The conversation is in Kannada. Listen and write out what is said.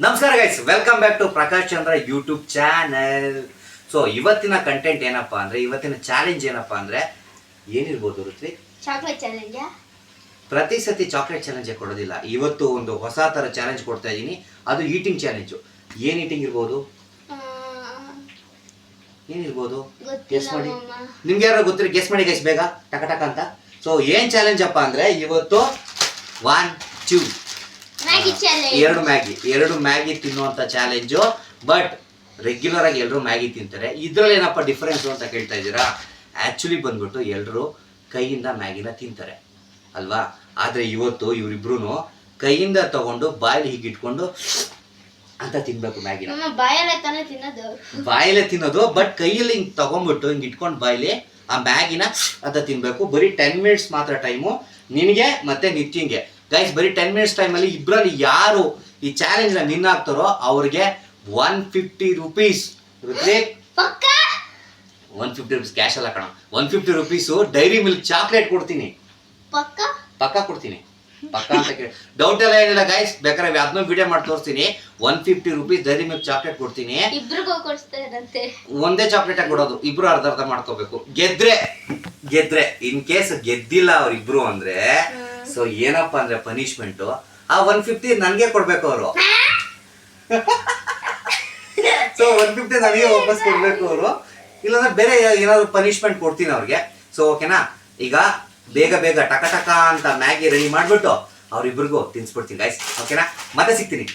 ನಮಸ್ಕಾರ guys, welcome back to Prakash Chandra YouTube channel. So ಇವತ್ತಿನ ಕಂಟೆಂಟ್ ಏನಪ್ಪಾ ಅಂದ್ರೆ, ಇವತ್ತಿನ ಚಾಲೆಂಜ್ ಏನಪ್ಪಾ ಅಂದ್ರೆ ಏನಿರ್ಬೋದು ಋತ್ವಿ? Chocolate challenge. ಪ್ರತಿ ಸತಿ ಚಾಕ್ಲೇಟ್ ಚಾಲೆಂಜ್ ಕೊಡೋದಿಲ್ಲ. ಇವತ್ತು ಒಂದು ಹೊಸ ತರ ಚಾಲೆಂಜ್ ಕೊಡ್ತಾ ಇದೀನಿ. ಅದು ಈಟಿಂಗ್ ಚಾಲೆಂಜ್. ಏನ್ ಈಟಿಂಗ್ ಇರ್ಬೋದು? ಏನಿರ್ಬೋದು ಗೆಸ್ ಮಾಡಿ. ನಿಮ್ಗೆ ಯಾರು ಗೊತ್ತಿರೋ ಗೆಸ್ ಮಾಡಿ ಗೈಸ್, ಬೇಗ ಟಕ ಟಕ ಅಂತ. ಸೊ ಏನ್ ಚಾಲೆಂಜ್ ಅಪ್ಪ ಅಂದ್ರೆ ಇವತ್ತು 1 2 ಎರಡು ಮ್ಯಾಗಿ ತಿನ್ನುವಂತ ಚಾಲೆಂಜು. ಬಟ್ ರೆಗ್ಯುಲರ್ ಆಗಿ ಎಲ್ಲರೂ ಮ್ಯಾಗಿ ತಿಂತಾರೆ. ಇದ್ರಲ್ಲಿ ಏನಪ್ಪ ಡಿಫರೆನ್ಸ್ ಅಂತ ಕೇಳ್ತಾ ಇದ್ದೀರಾ? ಆಕ್ಚುಲಿ ಬಂದ್ಬಿಟ್ಟು ಎಲ್ಲರೂ ಕೈಯಿಂದ ಮ್ಯಾಗಿನ ತಿಂತಾರೆ ಅಲ್ವಾ? ಆದ್ರೆ ಇವತ್ತು ಇವರಿಬ್ರು ಕೈಯಿಂದ ತಗೊಂಡು ಬಾಯಲ್ಲಿ ಹೀಗೆ ಇಟ್ಕೊಂಡು ಅಂತ ತಿನ್ಬೇಕು ಮ್ಯಾಗಿನ. ಬಾಯಲ್ಲೇ ತಿನ್ನೋದು, ಬಟ್ ಕೈಯಲ್ಲಿ ಹಿಂಗ್ ತಗೊಂಡ್ಬಿಟ್ಟು ಹಿಂಗ್ ಇಟ್ಕೊಂಡು ಬಾಯಲ್ಲಿ ಆ ಮ್ಯಾಗಿನ ಅಂತ ತಿನ್ಬೇಕು. ಬರೀ 10 ಮಿನಿಟ್ಸ್ ಮಾತ್ರ ಟೈಮು ನಿನಗೆ ಮತ್ತೆ ನಿತ್ಯಂಗೆ. ಗೈಸ್, ಬರೀ 10 ಮಿನಿಟ್ಸ್ ಟೈಮಲ್ಲಿ ಇಬ್ಬರಲ್ಲಿ ಯಾರು ಈ ಚಾಲೆಂಜ್ ನ ವಿನ್ ಆಗ್ತಾರೋ ಅವ್ರಿಗೆ 150 ರೂಪೀಸ್. 150 ರೂಪೀಸ್ ಕ್ಯಾಶ್ ಅಲ್ಲ ಕಣ, 150 ರೂಪೀಸು ಡೈರಿ ಮಿಲ್ಕ್ ಚಾಕ್ಲೇಟ್ ಕೊಡ್ತೀನಿ. ಪಕ್ಕ ಕೊಡ್ತೀನಿ, ಪಕ್ಕ ಅಂತ ಕೇಳಿ ಡೌಟ್ ಎಲ್ಲ ಏನಿಲ್ಲ ಗೈಸ್. ಬೇಕಾದ್ರೆ ಅದನ್ನೂ ವಿಡಿಯೋ ಮಾಡಿ ತೋರಿಸ್ತೀನಿ. 150 ರೂಪೀಸ್ ಡೈರಿ ಮಿಲ್ಕ್ ಚಾಕ್ಲೇಟ್ ಕೊಡ್ತೀನಿ. ಒಂದೇ ಚಾಕ್ಲೇಟ್ ಆಗಿ ಕೊಡೋದು, ಇಬ್ರು ಅರ್ಧ ಅರ್ಧ ಮಾಡ್ಕೋಬೇಕು. ಗೆದ್ರೆ ಇನ್ ಕೇಸ್ ಗೆದ್ದಿಲ್ಲ ಅವ್ರಿಬ್ರು ಅಂದ್ರೆ, ಸೊ ಏನಪ್ಪಾ ಅಂದ್ರೆ ಪನಿಷ್ಮೆಂಟ್ ಆ 150 ನನ್ಗೆ ಕೊಡ್ಬೇಕು ಅವರು. ಸೊ 150 ನನಗೆ ವಾಪಸ್ ಕೊಡ್ಬೇಕು ಅವರು, ಇಲ್ಲಾಂದ್ರೆ ಬೇರೆ ಏನಾದ್ರು ಪನಿಷ್ಮೆಂಟ್ ಕೊಡ್ತೀನಿ ಅವ್ರಿಗೆ. ಸೊ ಓಕೆನಾ? ಈಗ ಬೇಗ ಬೇಗ ಟಕ ಟಕ ಅಂತ ಮ್ಯಾಗಿ ರೆಡಿ ಮಾಡ್ಬಿಟ್ಟು ಅವ್ರಿಬ್ರಿಗೂ ತಿನ್ಸ್ಬಿಡ್ತೀನಿ ಗೈಸ್. ಓಕೆನಾ? ಮತ್ತೆ ಸಿಗ್ತೀನಿ.